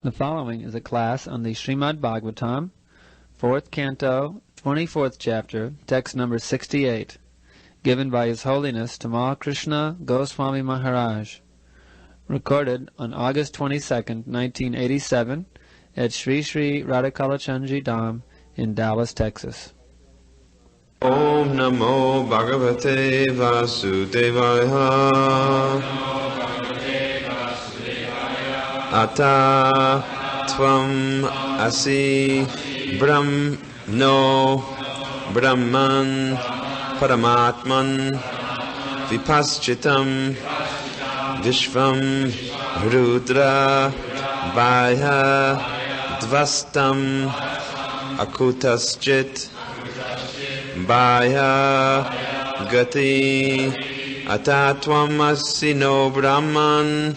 The following is a class on the Srimad Bhagavatam, 4th Canto, 24th Chapter, text number 68, given by His Holiness Tamal Krishna Goswami Maharaj, recorded on August 22nd, 1987, at Sri Sri Radhakalachandji Dham in Dallas, Texas. Om Namo Bhagavate Vasudevaya. Ata Tvam Asi Brahmno Brahman Paramatman Vipaschitam Vishvam Rudra Bhaya Dvastam Akutaschit Bhaya Gati Ata Tvam Asi no Brahman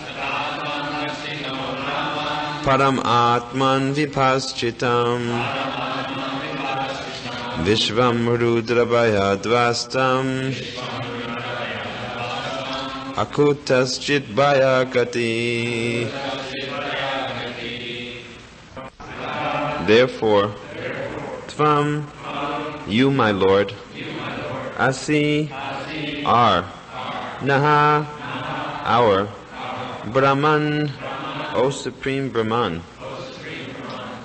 Param Atman Vipaschitam Vishvam Rudrabhaya Dvastam Akutaschit Bhaya Gati. Therefore, Tvam, you, my Lord, Asi, are, Naha, our, Brahman, O Supreme Brahman,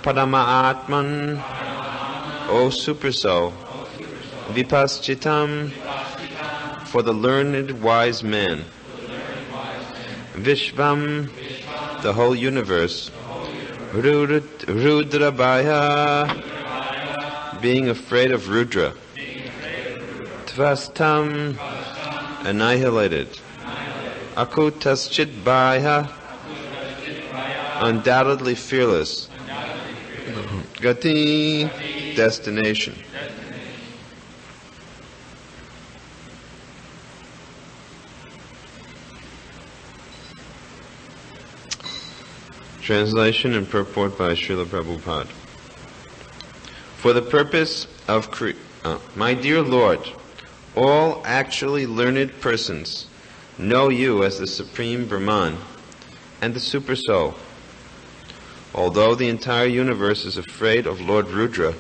Padama Atman, O Super Soul, Vipaschitam, for the learned wise man, Vishvam, the whole universe, Rudrabhaya, being afraid of Rudra, Tvastam, annihilated, Akutaschit Bhaya, undoubtedly fearless, Gati, destination. Translation and purport by Srila Prabhupada. For the purpose of my dear Lord, all actually learned persons know you as the Supreme Brahman and the Super Soul. Although the entire universe is afraid of Lord Rudra,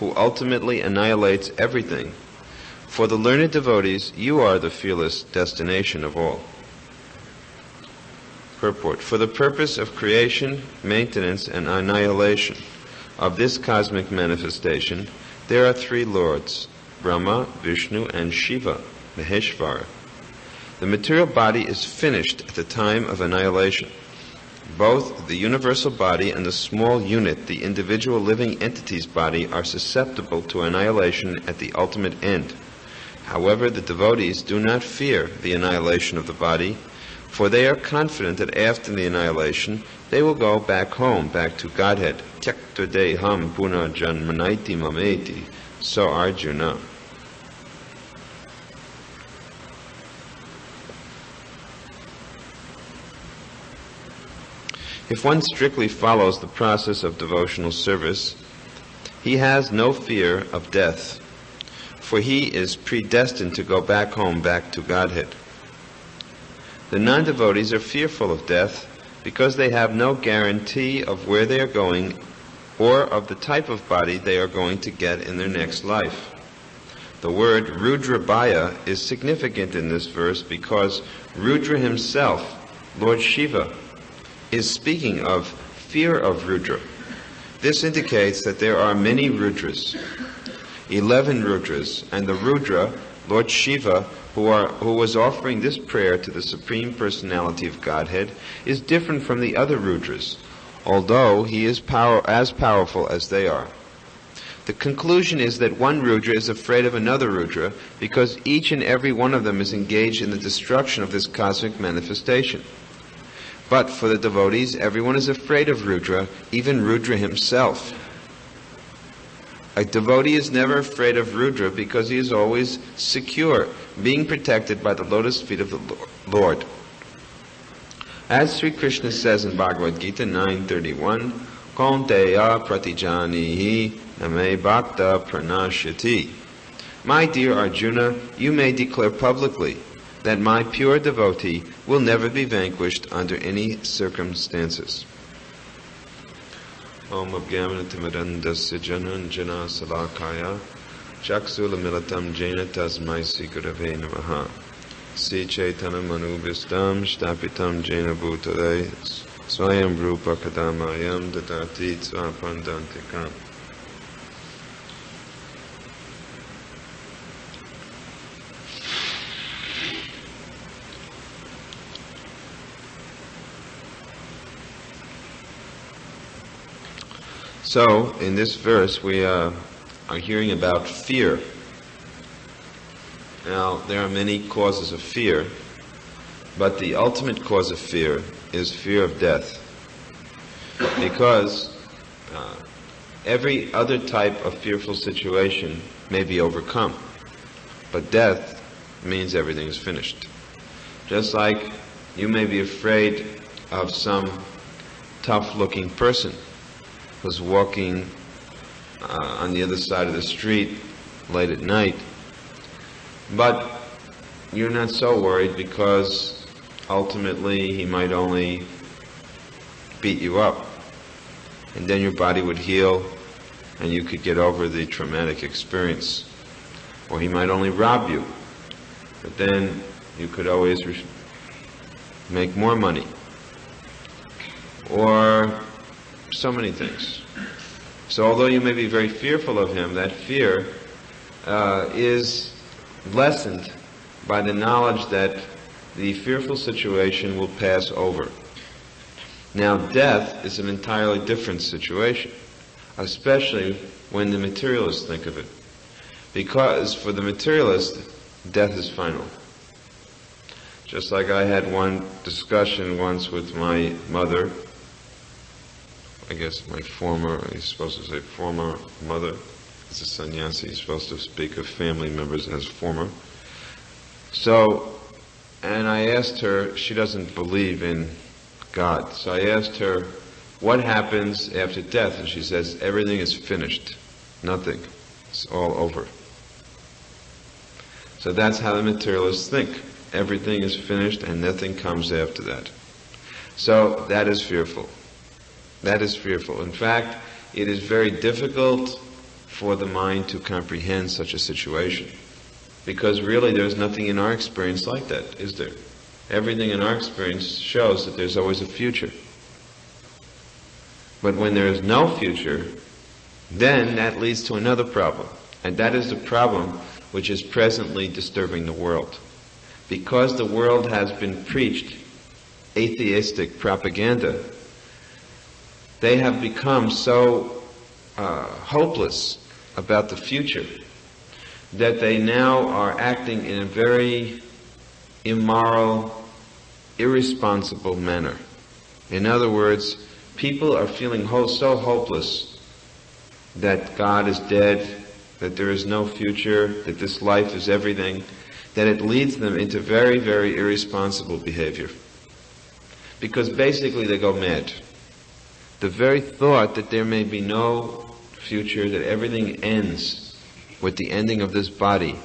who ultimately annihilates everything, for the learned devotees, you are the fearless destination of all. Purport. For the purpose of creation, maintenance, and annihilation of this cosmic manifestation, there are three lords, Brahma, Vishnu, and Shiva, Maheshvara. The material body is finished at the time of annihilation. Both the universal body and the small unit, the individual living entity's body, are susceptible to annihilation at the ultimate end. However, the devotees do not fear the annihilation of the body, for they are confident that after the annihilation, they will go back home, back to Godhead. Tyakta deham puna janmanaiti mameti, so Arjuna. If one strictly follows the process of devotional service, he has no fear of death, for he is predestined to go back home, back to Godhead. The non-devotees are fearful of death because they have no guarantee of where they are going or of the type of body they are going to get in their next life. The word Rudrabhaya is significant in this verse because Rudra himself, Lord Shiva, is speaking of fear of Rudra. This indicates that there are many Rudras, 11 Rudras, and the Rudra, Lord Shiva, who was offering this prayer to the Supreme Personality of Godhead, is different from the other Rudras, although he is as powerful as they are. The conclusion is that one Rudra is afraid of another Rudra because each and every one of them is engaged in the destruction of this cosmic manifestation. But for the devotees, everyone is afraid of Rudra, even Rudra himself. A devotee is never afraid of Rudra because he is always secure, being protected by the lotus feet of the Lord. As Sri Krishna says in Bhagavad Gita 9:31, Kaunteya pratijanihi name bhakta pranashyati. My dear Arjuna, you may declare publicly that my pure devotee will never be vanquished under any circumstances. Om Abhyamanatimirandasya Jananjana Salakaya Chaksulamilitam Jena Tasmai Sikurave Namaha Sri Chaitanya Manubhistam Shtapitam Jena Bhutale Swayam Rupa Kadamayam Dadati Swapandantikam. So, in this verse, we are hearing about fear. Now, there are many causes of fear, but the ultimate cause of fear is fear of death. Because every other type of fearful situation may be overcome, but death means everything is finished. Just like you may be afraid of some tough-looking person who's walking on the other side of the street late at night, but you're not so worried because ultimately he might only beat you up, and then your body would heal and you could get over the traumatic experience. Or he might only rob you, but then you could always make more money. Or so many things. So although you may be very fearful of him, that fear is lessened by the knowledge that the fearful situation will pass over. Now, death is an entirely different situation, especially when the materialists think of it. Because for the materialist, death is final. Just like I had one discussion once with my mother, I guess my former, he's supposed to say former mother. As a sannyasi, he's supposed to speak of family members as former. So, and I asked her, she doesn't believe in God. So I asked her, what happens after death? And she says, everything is finished. Nothing. It's all over. So that's how the materialists think. Everything is finished and nothing comes after that. So that is fearful. That is fearful. In fact, it is very difficult for the mind to comprehend such a situation. Because really there's nothing in our experience like that, is there? Everything in our experience shows that there's always a future. But when there is no future, then that leads to another problem. And that is the problem which is presently disturbing the world. Because the world has been preached atheistic propaganda, they have become so hopeless about the future that they now are acting in a very immoral, irresponsible manner. In other words, people are feeling so hopeless that God is dead, that there is no future, that this life is everything, that it leads them into very, very irresponsible behavior. Because basically they go mad. The very thought that there may be no future, that everything ends with the ending of this body,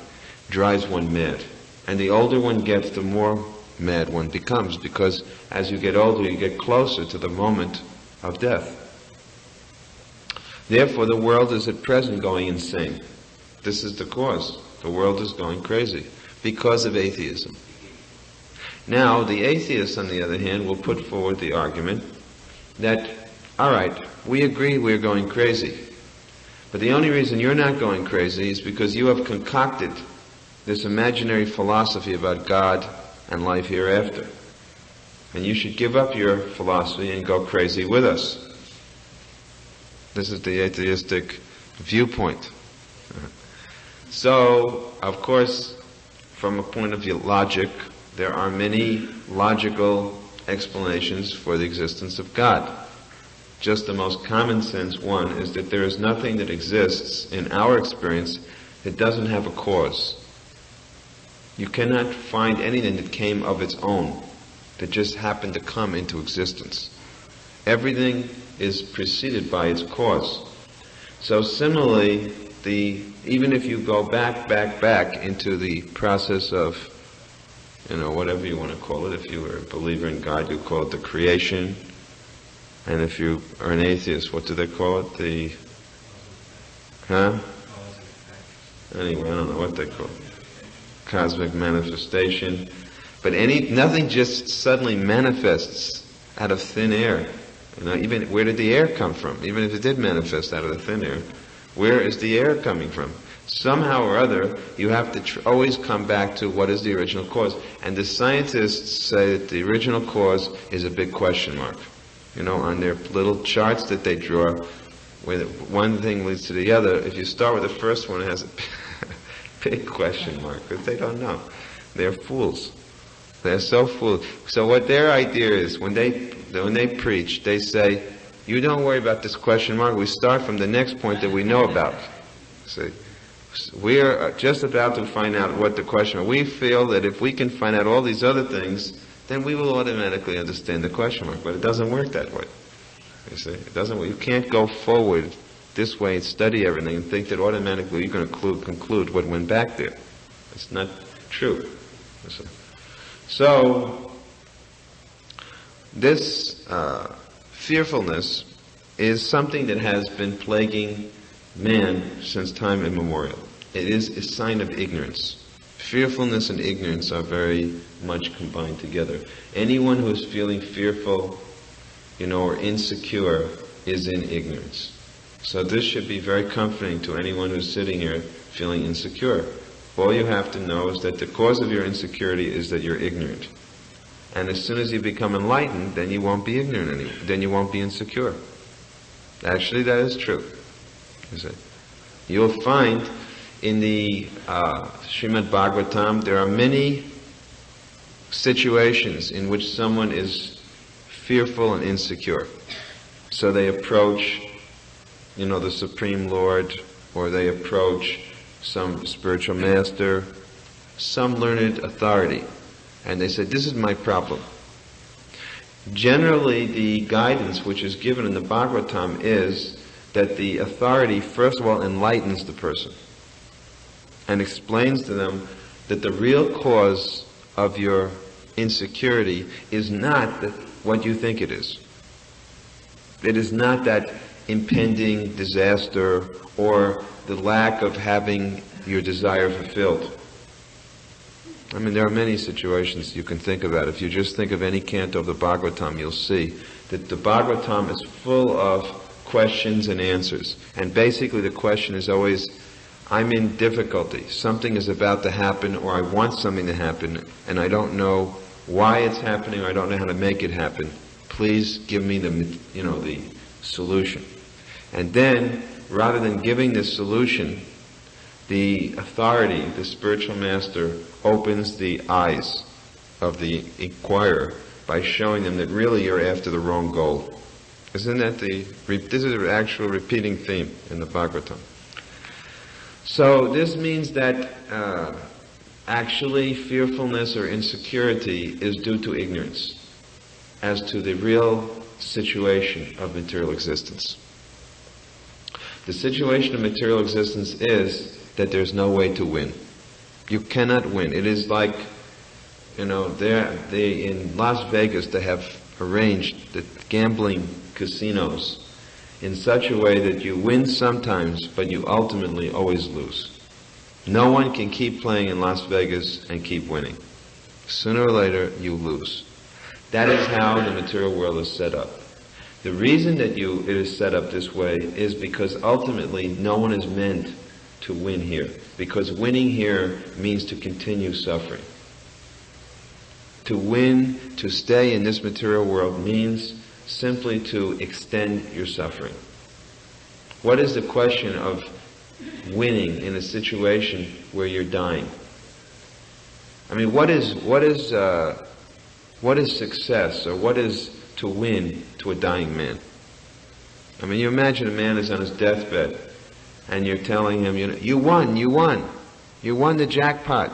drives one mad. And the older one gets, the more mad one becomes, because as you get older, you get closer to the moment of death. Therefore, the world is at present going insane. This is the cause. The world is going crazy because of atheism. Now, the atheists, on the other hand, will put forward the argument that, all right, we agree we're going crazy, but the only reason you're not going crazy is because you have concocted this imaginary philosophy about God and life hereafter. And you should give up your philosophy and go crazy with us. This is the atheistic viewpoint. So, of course, from a point of view logic, there are many logical explanations for the existence of God. Just the most common sense one is that there is nothing that exists in our experience that doesn't have a cause. You cannot find anything that came of its own, that just happened to come into existence. Everything is preceded by its cause. So similarly, even if you go back into the process of, whatever you want to call it, if you were a believer in God, you call it the creation, And if you are an atheist, what do they call it? The, Anyway, I don't know what they call it. Cosmic manifestation. But nothing just suddenly manifests out of thin air. Even where did the air come from? Even if it did manifest out of the thin air, where is the air coming from? Somehow or other, you have to always come back to what is the original cause. And the scientists say that the original cause is a big question mark. On their little charts that they draw, where one thing leads to the other, if you start with the first one, it has a big question mark, because they don't know. They're fools. They're so foolish. So what their idea is, when they preach, they say, you don't worry about this question mark, we start from the next point that we know about. See? We are just about to find out what the question is. We feel that if we can find out all these other things, then we will automatically understand the question mark. But it doesn't work that way. You see, it doesn't. You can't go forward this way and study everything and think that automatically you're going to conclude what went back there. It's not true. You see. So this fearfulness is something that has been plaguing man since time immemorial. It is a sign of ignorance. Fearfulness and ignorance are very much combined together. Anyone who is feeling fearful, or insecure is in ignorance. So this should be very comforting to anyone who's sitting here feeling insecure. All you have to know is that the cause of your insecurity is that you're ignorant. And as soon as you become enlightened, then you won't be ignorant anymore. Then you won't be insecure. Actually, that is true. You'll find in the Srimad Bhagavatam, there are many situations in which someone is fearful and insecure. So they approach, the Supreme Lord, or they approach some spiritual master, some learned authority, and they say, this is my problem. Generally, the guidance which is given in the Bhagavatam is that the authority, first of all, enlightens the person and explains to them that the real cause of your insecurity is not what you think it is. It is not that impending disaster or the lack of having your desire fulfilled. There are many situations you can think about. If you just think of any canto of the Bhagavatam, you'll see that the Bhagavatam is full of questions and answers. And basically the question is always, I'm in difficulty. Something is about to happen, or I want something to happen, and I don't know why it's happening, or I don't know how to make it happen. Please give me the solution. And then, rather than giving the solution, the authority, the spiritual master, opens the eyes of the inquirer by showing them that really you're after the wrong goal. Isn't that this is an actual repeating theme in the Bhagavatam. So this means that actually fearfulness or insecurity is due to ignorance as to the real situation of material existence. The situation of material existence is that there's no way to win. You cannot win. It is like, in Las Vegas they have arranged the gambling casinos in such a way that you win sometimes, but you ultimately always lose. No one can keep playing in Las Vegas and keep winning. Sooner or later, you lose. That is how the material world is set up. The reason that it is set up this way is because ultimately no one is meant to win here. Because winning here means to continue suffering. To win, to stay in this material world means simply to extend your suffering. What is the question of winning in a situation where you're dying? What is success, or what is to win to a dying man? You imagine a man is on his deathbed and you're telling him, you won the jackpot,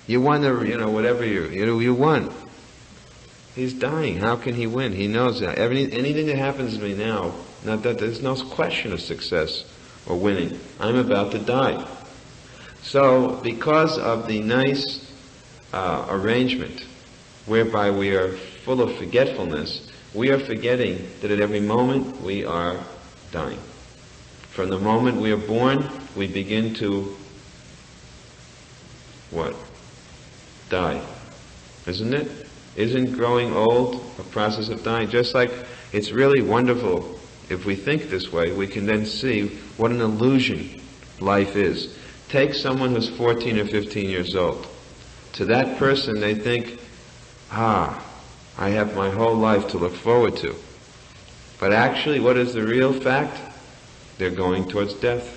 you won the, whatever you won. He's dying. How can he win? He knows that anything that happens to me now, not that there's no question of success or winning. I'm about to die. So, because of the nice arrangement whereby we are full of forgetfulness, we are forgetting that at every moment we are dying. From the moment we are born, we begin to, what? Die. Isn't it? Isn't growing old a process of dying? Just like it's really wonderful if we think this way, we can then see what an illusion life is. Take someone who's 14 or 15 years old. To that person, they think, I have my whole life to look forward to. But actually, what is the real fact? They're going towards death.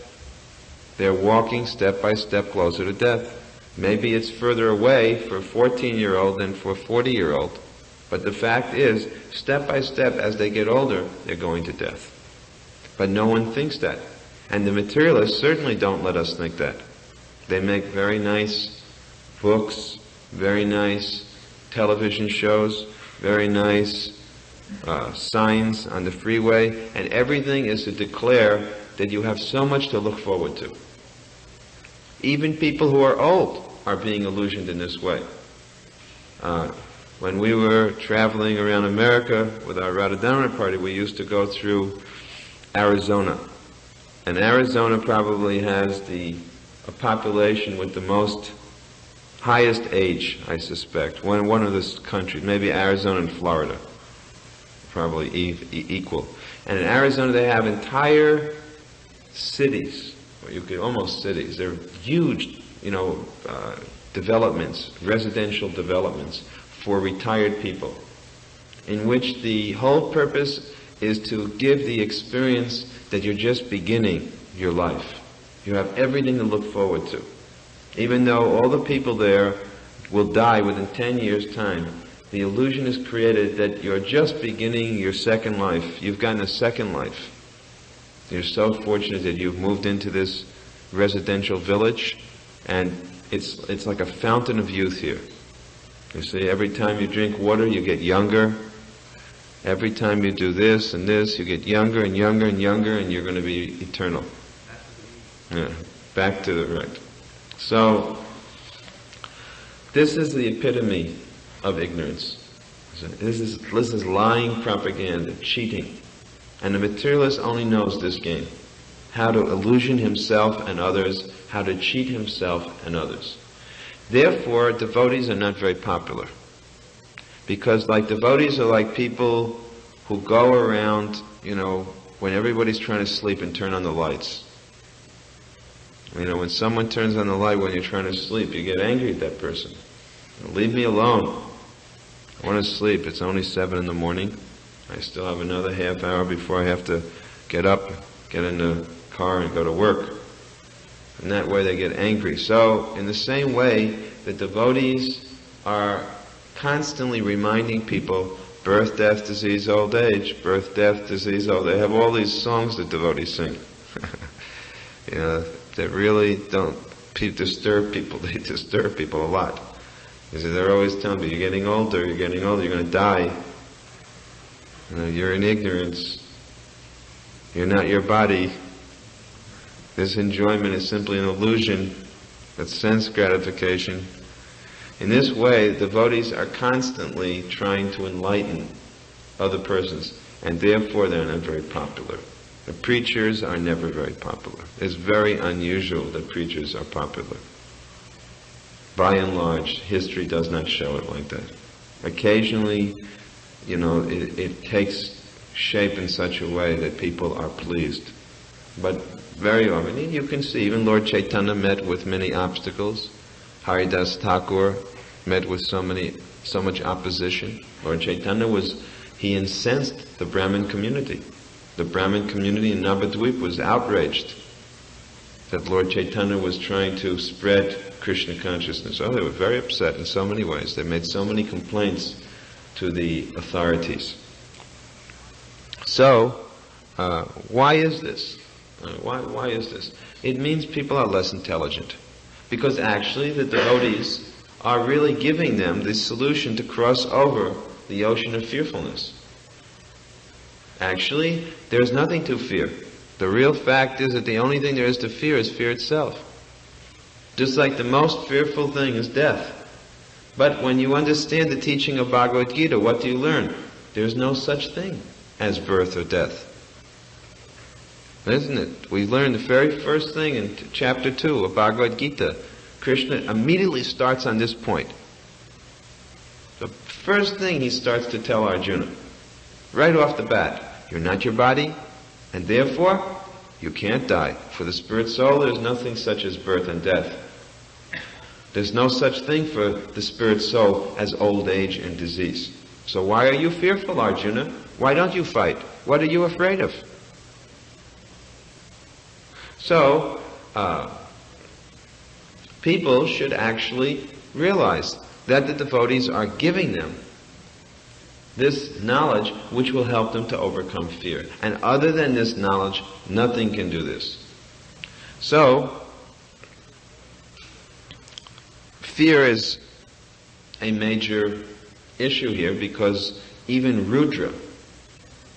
They're walking step by step closer to death. Maybe it's further away for a 14-year-old than for a 40-year-old. But the fact is, step by step, as they get older, they're going to death. But no one thinks that. And the materialists certainly don't let us think that. They make very nice books, very nice television shows, very nice signs on the freeway, and everything is to declare that you have so much to look forward to. Even people who are old are being illusioned in this way. When we were traveling around America with our Radharani party, we used to go through Arizona. And Arizona probably has a population with the most highest age, I suspect. One of the countries, maybe Arizona and Florida, probably equal. And in Arizona they have entire cities, or you could almost cities. They're huge, developments, residential developments for retired people, in which the whole purpose is to give the experience that you're just beginning your life. You have everything to look forward to. Even though all the people there will die within 10 years' time, the illusion is created that you're just beginning your second life. You've gotten a second life. You're so fortunate that you've moved into this residential village, and it's like a fountain of youth here. You see, every time you drink water, you get younger. Every time you do this and this, you get younger and younger and younger, and you're going to be eternal. Yeah, back to the right. So, this is the epitome of ignorance. This is lying propaganda, cheating. And the materialist only knows this game. How to illusion himself and others, how to cheat himself and others. Therefore, devotees are not very popular. Because devotees are like people who go around, when everybody's trying to sleep and turn on the lights. When someone turns on the light when you're trying to sleep, you get angry at that person. Leave me alone. I want to sleep. It's only 7 in the morning. I still have another half hour before I have to get up, get in the car and go to work. And that way they get angry. So, in the same way, the devotees are constantly reminding people, birth, death, disease, old age, birth, death, disease, old age. They have all these songs that devotees sing. That really don't disturb people. They disturb people a lot. Because they're always telling me, you're getting older, you're going to die. You're in ignorance. You're not your body. This enjoyment is simply an illusion. That's sense gratification. In this way, devotees are constantly trying to enlighten other persons, and therefore they're not very popular. The preachers are never very popular. It's very unusual that preachers are popular. By and large, history does not show it like that. Occasionally, it takes shape in such a way that people are pleased. But very often, you can see, even Lord Chaitanya met with many obstacles. Haridas Thakur met with so much opposition. Lord Chaitanya he incensed the Brahmin community. The Brahmin community in Navadvip was outraged that Lord Chaitanya was trying to spread Krishna consciousness. Oh, they were very upset in so many ways. They made so many complaints to the authorities. So, why is this? Why is this? It means people are less intelligent. Because actually the devotees are really giving them the solution to cross over the ocean of fearfulness. Actually, there's nothing to fear. The real fact is that the only thing there is to fear is fear itself. Just like the most fearful thing is death. But when you understand the teaching of Bhagavad Gita, what do you learn? there's no such thing as birth or death. Isn't it? We learned the very first thing in chapter 2 of Bhagavad Gita. Krishna immediately starts on this point. The first thing he starts to tell Arjuna, right off the bat, you're not your body, and therefore you can't die. For the spirit soul, there's nothing such as birth and death. There's no such thing for the spirit soul as old age and disease. So why are you fearful, Arjuna? Why don't you fight? What are you afraid of? So, people should actually realize that the devotees are giving them this knowledge which will help them to overcome fear. And other than this knowledge, nothing can do this. So, fear is a major issue here because even Rudra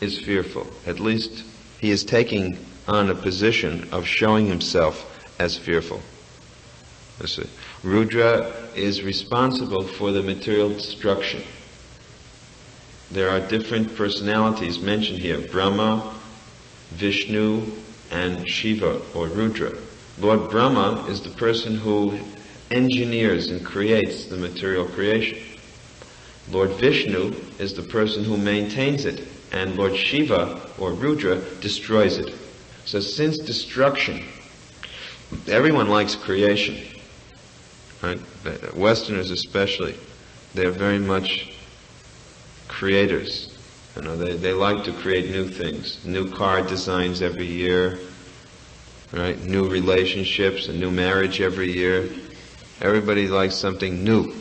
is fearful. At least he is taking on a position of showing himself as fearful. Rudra is responsible for the material destruction. There are different personalities mentioned here: Brahma, Vishnu, and Shiva, or Rudra. Lord Brahma is the person who engineers and creates the material creation. Lord Vishnu is the person who maintains it, and Lord Shiva, or Rudra, destroys it. So since destruction, everyone likes creation, right? Westerners especially, they're very much creators. You know, they like to create new things, new car designs every year, right? New relationships, a new marriage every year. Everybody likes something new.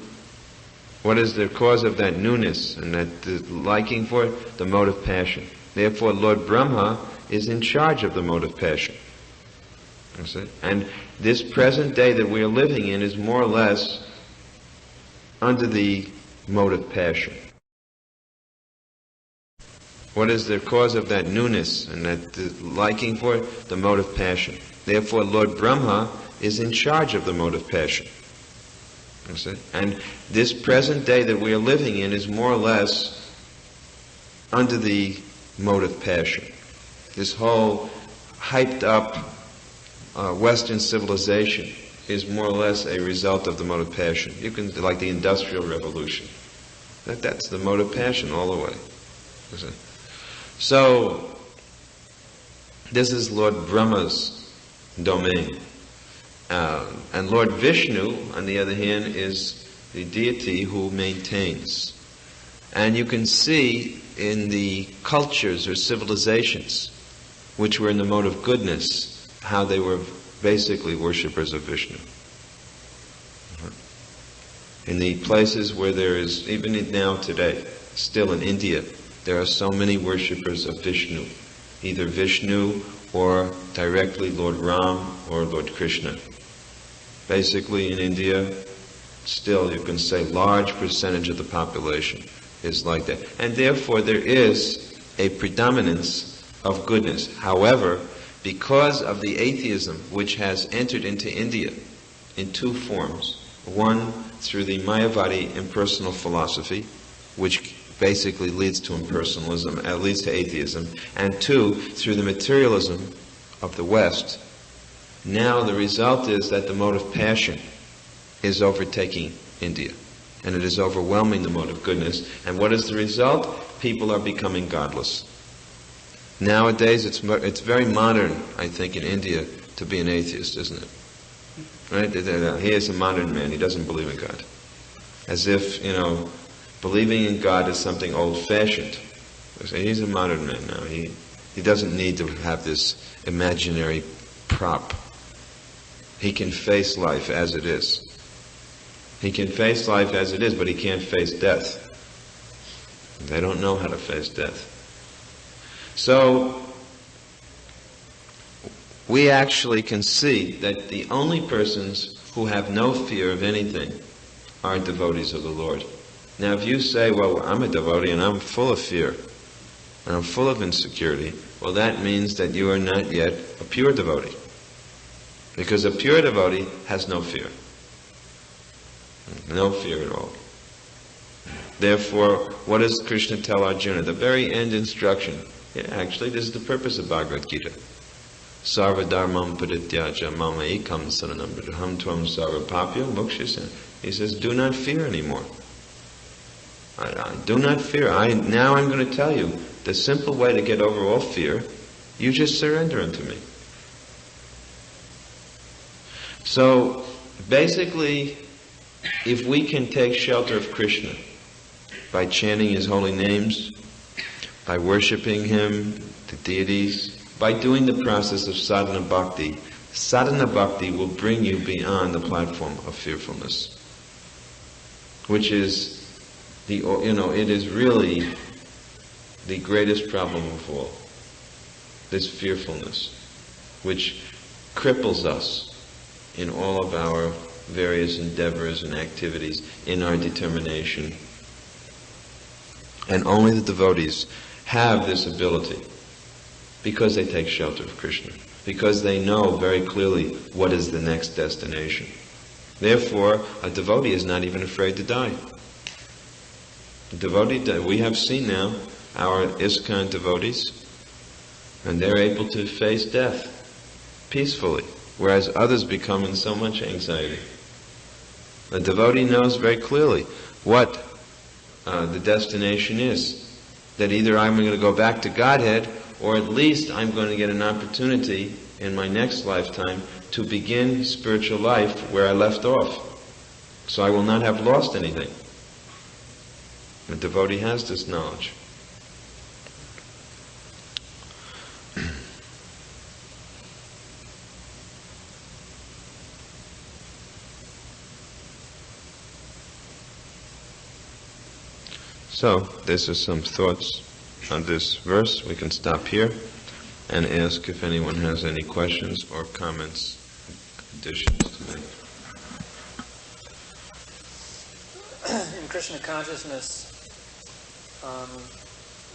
What is the cause of that newness and that liking for it? The mode of passion. Therefore, Lord Brahma is in charge of the mode of passion. And this present day that we are living in is more or less under the mode of passion. What is the cause of that newness and that liking for it? The mode of passion. Therefore, Lord Brahma is in charge of the mode of passion. And this present day that we are living in is more or less under the mode of passion. This whole hyped up Western civilization is more or less a result of the mode of passion. You can, like the Industrial Revolution. That's the mode of passion all the way. So, this is Lord Brahma's domain. And Lord Vishnu, on the other hand, is the deity who maintains. And you can see in the cultures or civilizations which were in the mode of goodness, how they were basically worshippers of Vishnu. In the places where there is, even now today, still in India, there are so many worshippers of Vishnu, either Vishnu or directly Lord Ram or Lord Krishna. Basically in India, still you can say large percentage of the population is like that. And therefore there is a predominance of goodness. However, because of the atheism which has entered into India in two forms, one through the Mayavadi impersonal philosophy, which basically leads to impersonalism, leads to atheism, and two, through the materialism of the West, now the result is that the mode of passion is overtaking India, and it is overwhelming the mode of goodness. And what is the result? People are becoming godless. Nowadays, it's very modern, I think, in India to be an atheist, isn't it? Right? He is a modern man. He doesn't believe in God. As if, believing in God is something old-fashioned. He's a modern man now. He doesn't need to have this imaginary prop. He can face life as it is. He can face life as it is, but he can't face death. They don't know how to face death. So, we actually can see that the only persons who have no fear of anything are devotees of the Lord. Now, if you say, well, I'm a devotee and I'm full of fear, and I'm full of insecurity, well, that means that you are not yet a pure devotee. Because a pure devotee has no fear. No fear at all. Therefore, what does Krishna tell Arjuna? The very end instruction. Yeah, actually, this is the purpose of Bhagavad Gita. Sarva dharmam parityaja mama ekam saranam braham tvam sarva papyo mokshasya. He says, do not fear anymore. Do not fear. Now I'm going to tell you the simple way to get over all fear. You just surrender unto me. So, basically, if we can take shelter of Krishna by chanting his holy names, by worshipping him, the deities, by doing the process of sadhana bhakti will bring you beyond the platform of fearfulness, which is it is really the greatest problem of all. This fearfulness, which cripples us in all of our various endeavors and activities, in our determination. And only the devotees have this ability because they take shelter of Krishna, because they know very clearly what is the next destination. Therefore, a devotee is not even afraid to die. A devotee, we have seen now our ISKCON devotees, and they're able to face death peacefully, whereas others become in so much anxiety. A devotee knows very clearly what the destination is, that either I'm going to go back to Godhead, or at least I'm going to get an opportunity in my next lifetime to begin spiritual life where I left off. So I will not have lost anything. The devotee has this knowledge. So, this is some thoughts on this verse. We can stop here and ask if anyone has any questions or comments, additions to make. In Krishna consciousness,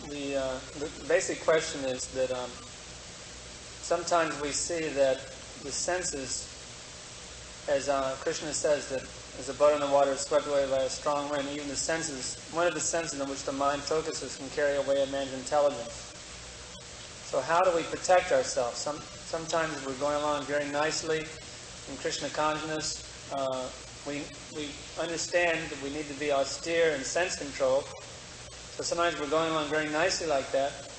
the basic question is that sometimes we see that the senses, as Krishna says, that as a boat in the water is swept away by a strong wind, even the senses, one of the senses in which the mind focuses can carry away a man's intelligence. So how do we protect ourselves? Sometimes we're going along very nicely in Krishna consciousness. We understand that we need to be austere and sense-controlled. So sometimes we're going along very nicely like that,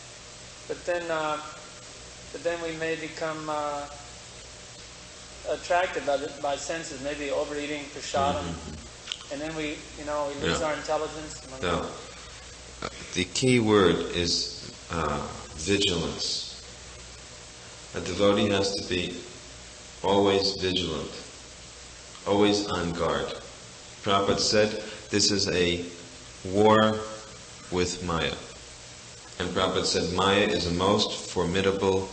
but then we may become attracted by senses, maybe overeating prasadam, and then we lose our intelligence. The key word is vigilance. A devotee has to be always vigilant, always on guard. Prabhupada said this is a war with Maya. And Prabhupada said Maya is a most formidable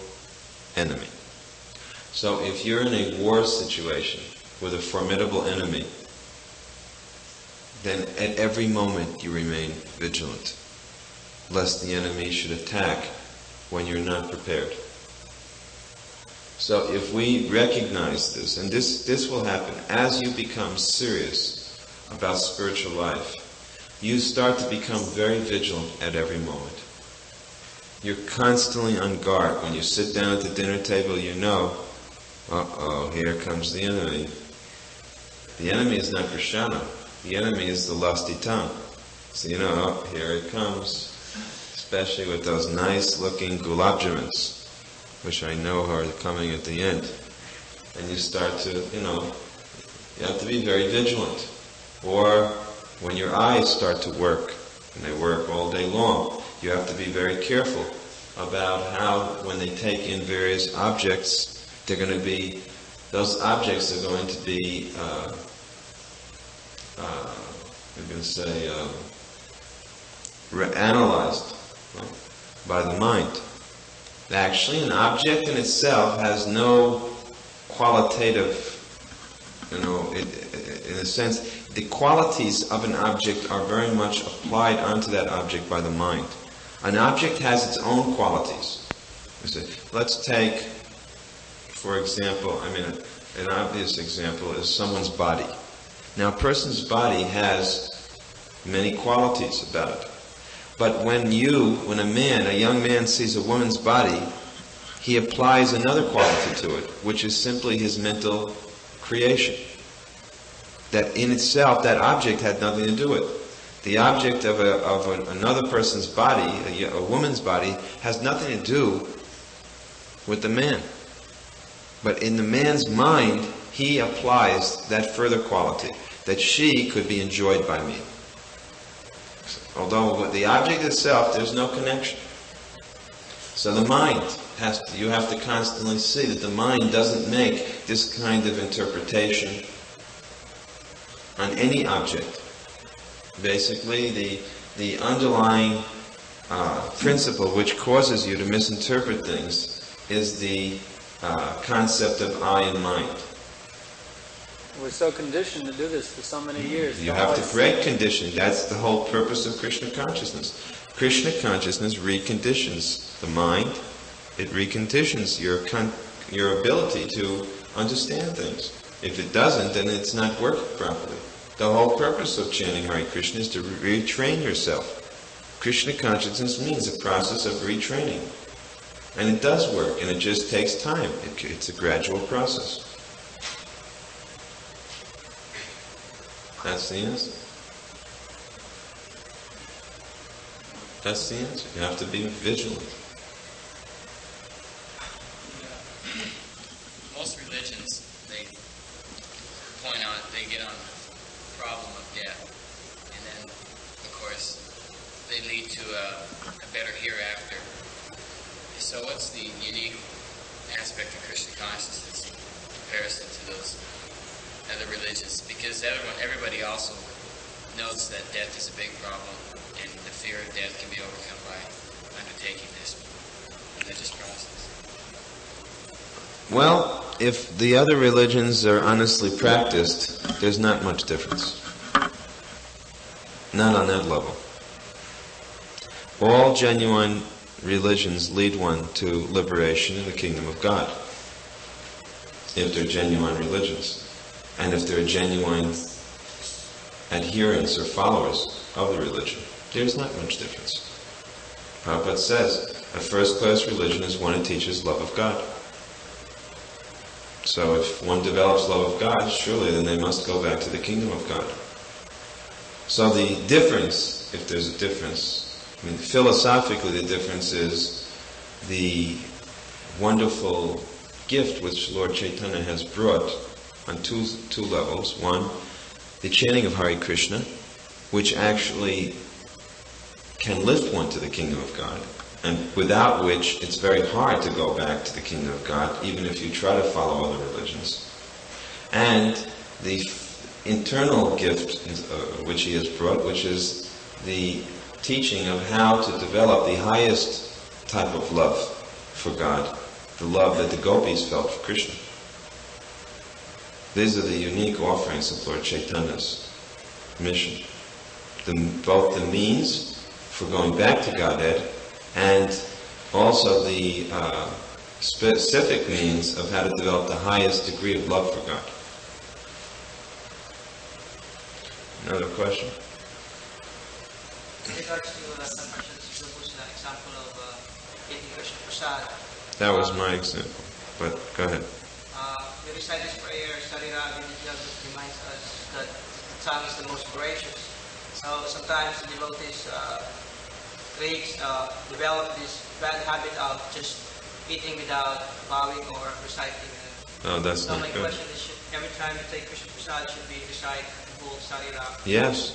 enemy. So if you're in a war situation with a formidable enemy, then at every moment you remain vigilant, lest the enemy should attack when you're not prepared. So if we recognize this, and this will happen as you become serious about spiritual life, you start to become very vigilant at every moment. You're constantly on guard. When you sit down at the dinner table, you know, here comes the enemy. The enemy is not Krishna. The enemy is the lusty tongue. So you know, here it comes. Especially with those nice-looking gulab jamuns, which I know are coming at the end. And you start to, you have to be very vigilant. Or when your eyes start to work, and they work all day long, you have to be very careful about how, when they take in various objects, those objects are going to be, analyzed by the mind. Actually, an object in itself has no qualitative, in a sense, the qualities of an object are very much applied onto that object by the mind. An object has its own qualities. Let's take, for example, an obvious example is someone's body. Now, a person's body has many qualities about it. But when a young man sees a woman's body, he applies another quality to it, which is simply his mental creation. That in itself, that object had nothing to do with it. The object of another person's body, a woman's body, has nothing to do with the man. But in the man's mind, he applies that further quality, that she could be enjoyed by me. Although with the object itself, there's no connection. So the mind you have to constantly see that the mind doesn't make this kind of interpretation on any object. Basically, the underlying principle which causes you to misinterpret things is the concept of I and mind. We're so conditioned to do this for so many years. You have to break condition. That's the whole purpose of Krishna consciousness. Krishna consciousness reconditions the mind. It reconditions your ability to understand things. If it doesn't, then it's not working properly. The whole purpose of chanting Hare Krishna is to retrain yourself. Krishna consciousness means a process of retraining. And it does work, and it just takes time. It's a gradual process. That's the answer. That's the answer. You have to be vigilant. Most religions, they get on the problem of death. And then, of course, they lead to a better hereafter. So what's the unique aspect of Krishna consciousness in comparison to those other religions? Because everybody also knows that death is a big problem, and the fear of death can be overcome by undertaking this religious process. Well, if the other religions are honestly practiced, there's not much difference. Not on that level. All genuine religions lead one to liberation in the kingdom of God, if they're genuine religions, and if they're genuine adherents or followers of the religion. There's not much difference. Prabhupada says, a first-class religion is one that teaches love of God. So if one develops love of God, surely then they must go back to the kingdom of God. So the difference, if there's a difference, I mean, philosophically the difference is the wonderful gift which Lord Chaitanya has brought on two levels. One, the chanting of Hare Krishna, which actually can lift one to the kingdom of God, and without which it's very hard to go back to the kingdom of God, even if you try to follow other religions. And the internal gift which he has brought, which is the teaching of how to develop the highest type of love for God, the love that the gopis felt for Krishna. These are the unique offerings of Lord Chaitanya's mission. Both the means for going back to Godhead and also the specific means of how to develop the highest degree of love for God. Another question? In regards to some questions, there was an example of eating Krishna Prasad. That was my example, but go ahead. We recite this prayer, Sarira Vinijal, which reminds us that the tongue is the most gracious. So sometimes the devotees develop this bad habit of just eating without bowing or reciting. Oh, that's not my good. question is, every time you take Krishna Prasad, should we recite the whole Sarira? Yes.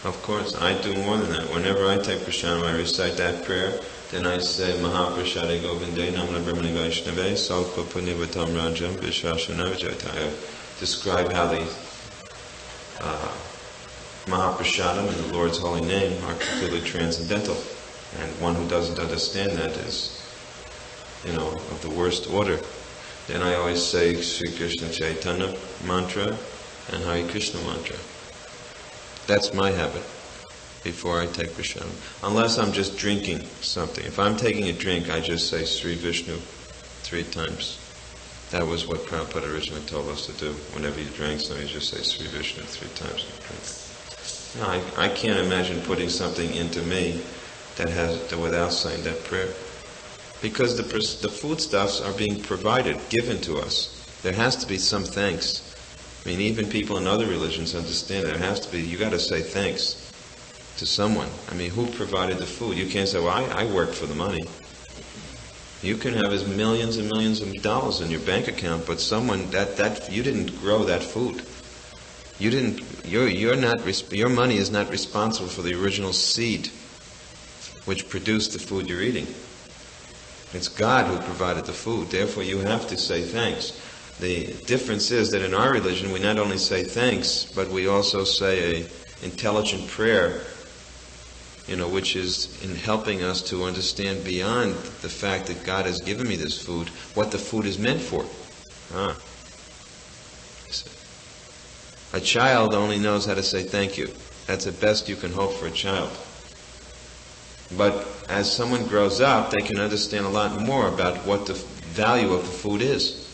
Of course, I do more than that. Whenever I take prashadam, I recite that prayer. Then I say, Mahaprashade Govinde Namla Brahmani Vaishnave Salpa Punyavatam Rajam Vishwashana Vijayata. I describe how the Mahaprashadam and the Lord's holy name are completely transcendental. And one who doesn't understand that is, of the worst order. Then I always say Sri Krishna Chaitanya mantra and Hare Krishna mantra. That's my habit before I take prashadam. Unless I'm just drinking something. If I'm taking a drink, I just say Sri Vishnu 3 times. That was what Prabhupada originally told us to do. Whenever you drank something, you just say Sri Vishnu 3 times in the drink. No, I can't imagine putting something into me without saying that prayer. Because the foodstuffs are being provided, given to us. There has to be some thanks. I mean, even people in other religions understand there has to be, you got to say thanks to someone. I mean, who provided the food? You can't say, well, I worked for the money. You can have as millions and millions of dollars in your bank account, but someone that you didn't grow that food. You didn't. Your money is not responsible for the original seed which produced the food you're eating. It's God who provided the food. Therefore, you have to say thanks. The difference is that in our religion, we not only say thanks, but we also say a intelligent prayer, which is in helping us to understand beyond the fact that God has given me this food, what the food is meant for. A child only knows how to say thank you. That's the best you can hope for a child. But as someone grows up, they can understand a lot more about what the value of the food is.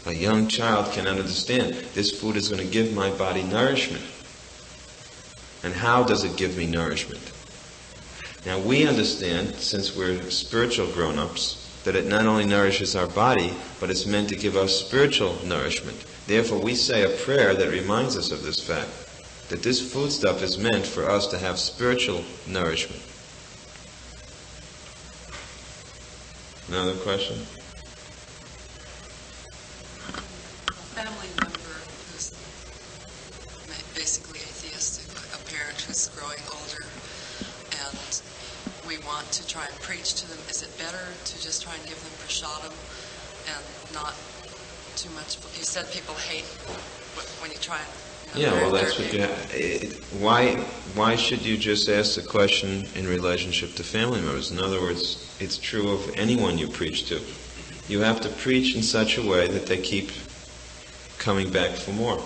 A young child can understand, this food is going to give my body nourishment. And how does it give me nourishment? Now we understand, since we're spiritual grown-ups, that it not only nourishes our body, but it's meant to give us spiritual nourishment. Therefore we say a prayer that reminds us of this fact, that this foodstuff is meant for us to have spiritual nourishment. Another question? Family member who's basically atheistic, a parent who's growing older, and we want to try and preach to them. Is it better to just try and give them prasadam and not too much? You said people hate when you try and... Yeah, well, that's what you have. Why should you just ask the question in relationship to family members? In other words, it's true of anyone you preach to. You have to preach in such a way that they keep coming back for more.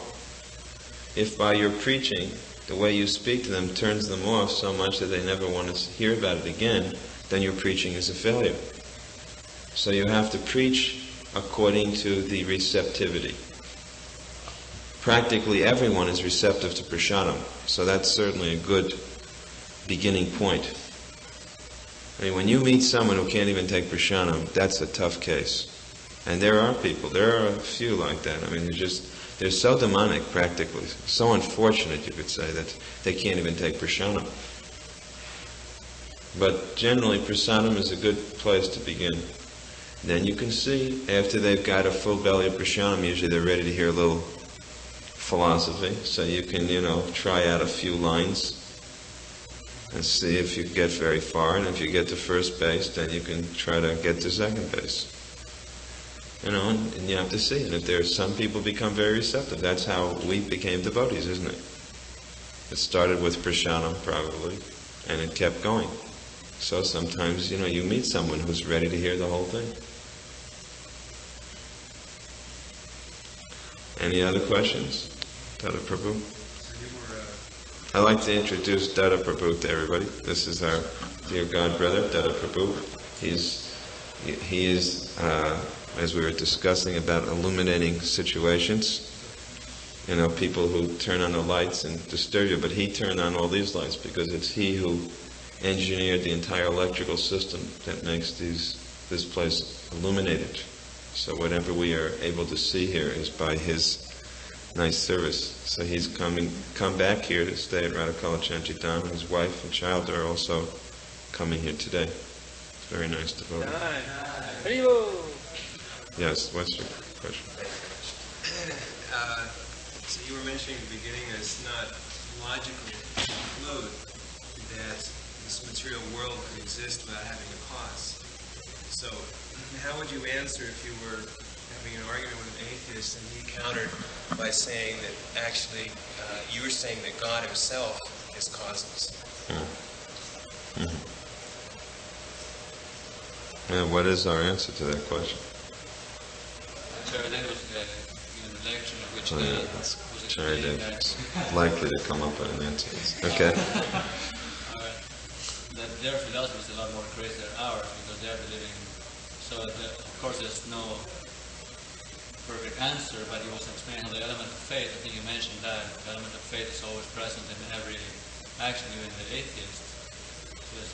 If by your preaching, the way you speak to them turns them off so much that they never want to hear about it again, then your preaching is a failure. So you have to preach according to the receptivity. Practically everyone is receptive to prasadam, so that's certainly a good beginning point. I mean, when you meet someone who can't even take prasadam, that's a tough case. And there are a few like that. I mean, they're so demonic practically, so unfortunate you could say, that they can't even take prasadam. But generally prasadam is a good place to begin. Then you can see, after they've got a full belly of prasadam, usually they're ready to hear a little philosophy, so you can, try out a few lines and see if you get very far, and if you get to first base, then you can try to get to second base. And you have to see, and if there's some people become very receptive. That's how we became devotees, isn't it? It started with prasadam, probably, and it kept going. So sometimes, you meet someone who's ready to hear the whole thing. Any other questions? Dada Prabhu? I'd like to introduce Dada Prabhu to everybody. This is our dear God brother, Dada Prabhu. He is, as we were discussing about illuminating situations, people who turn on the lights and disturb you, but he turned on all these lights because it's he who engineered the entire electrical system that makes this place illuminated. So whatever we are able to see here is by his nice service. So he's come back here to stay at Radhakala Chanchitana. His wife and child are also coming here today. It's very nice to vote. Yes, what's your question? So you were mentioning at the beginning that it's not logical to conclude that this material world could exist without having a cause. So how would you answer if you were having an argument with an atheist and he countered by saying that actually you were saying that God himself is causeless? And what is our answer to that question? Charity is likely to come up with an answer. Okay. That their philosophy is a lot more crazy than ours because they are believing. So of course there's no perfect answer, but he was explaining how the element of faith, I think you mentioned that, the element of faith is always present in every action, even the atheist. Because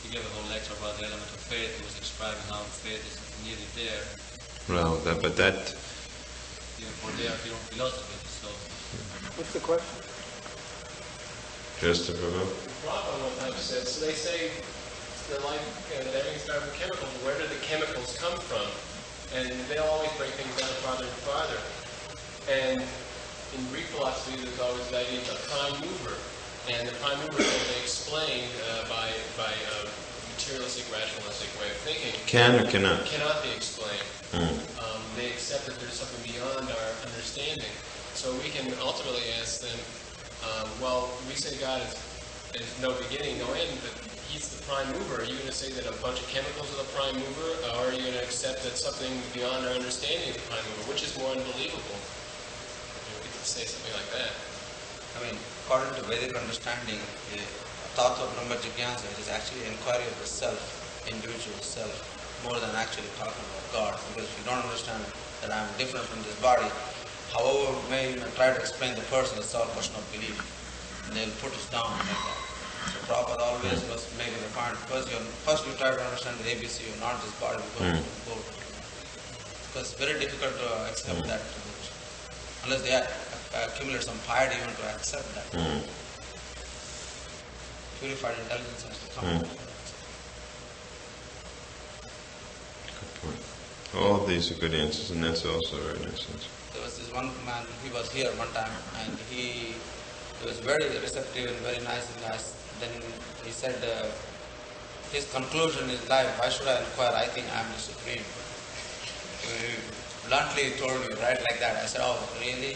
he gave a whole lecture about the element of faith. He was describing how faith is nearly there. Well, but that... Even for their philosophy, so... What's the question? Just to provoke. Prabhupada one time said, so they say the life and everything's started from chemicals. Where do the chemicals come from? And they'll always break things down farther and farther. And in Greek philosophy, there's always the idea of the prime mover. And the prime mover can be explained by a materialistic, rationalistic way of thinking. Can or cannot? Cannot be explained. They accept that there's something beyond our understanding. So we can ultimately ask them, well, we say God is no beginning, no end, but He's the prime mover. Are you going to say that a bunch of chemicals are the prime mover, or are you going to accept that something beyond our understanding is the prime mover? Which is more unbelievable? We could say something like that. I mean, according to Vedic understanding, Tattva Brahma Jigyansa is actually inquiry of the self, individual self, more than actually talking about God. Because if you don't understand that I'm different from this body, however may you try to explain the person, it's all a question of belief. And they'll put us down like that. So Prabhupada always was making the point, first you try to understand the ABC, you're not this body, go. Because it's very difficult to accept that, unless they accumulate some piety even to accept that. Purified intelligence has to come. Good point. All of these are good answers, and that's also a very nice answer. There was this one man, he was here one time, and he was very receptive and very nice and nice. Then he said, his conclusion is life, why should I inquire? I think I am the Supreme. He bluntly told me, right like that. I said, oh, really?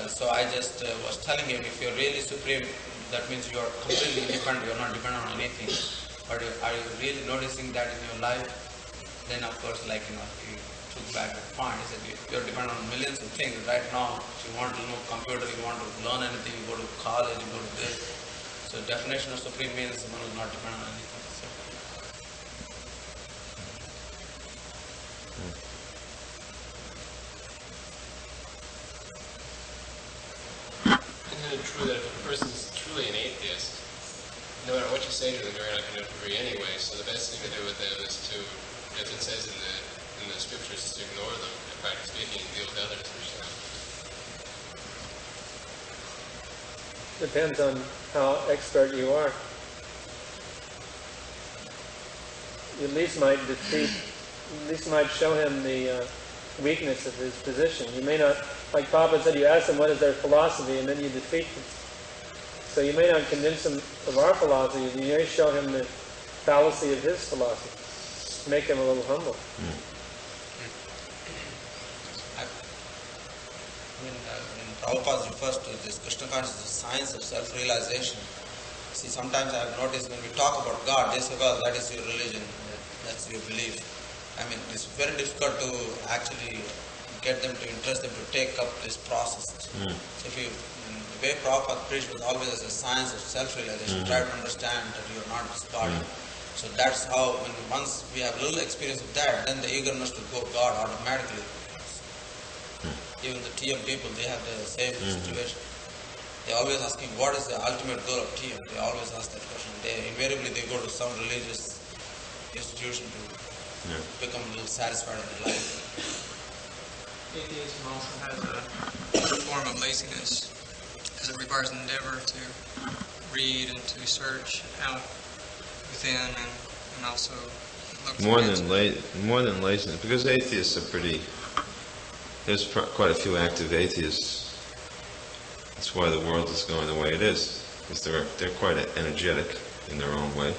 So I just was telling him, if you're really Supreme, that means you're completely independent, you're not dependent on anything. But are you really noticing that in your life? Then of course, he took back the point. He said, you're dependent on millions of things. Right now, if you want to know computer, you want to learn anything, you go to college, you go to this. So definition of Supreme means someone who is not dependent on anything. Isn't it true that if a person is truly an atheist, no matter what you say to them, you're not going to agree anyway? So the best thing to do with them is to, as it says in the scriptures, is to ignore them and practice speaking and deal with others. Depends on how expert you are. You at least might show him the weakness of his position. You may not, like Papa said, you ask them what is their philosophy and then you defeat them. So you may not convince him of our philosophy, you may show him the fallacy of his philosophy. Make him a little humble. Prabhupada refers to this Krishna consciousness, science of self-realization. See, sometimes I have noticed when we talk about God, they say, well, that is your religion, that's your belief. I mean, it's very difficult to actually get them to interest them to take up this process. So the way Prabhupada preached was always as a science of self-realization, try to understand that you are not this body. So that's how, once we have a little experience of that, then the eagerness to go God automatically. Even the TM people, they have the same situation. They always asking, what is the ultimate goal of TM? They always ask that question. Invariably they go to some religious institution to become a little satisfied in their life. Atheism also has a form of laziness, because it requires endeavor to read and to search out within and also look for more than laziness, because atheists are pretty... There's quite a few active atheists. That's why the world is going the way it is. Because they're quite energetic in their own way.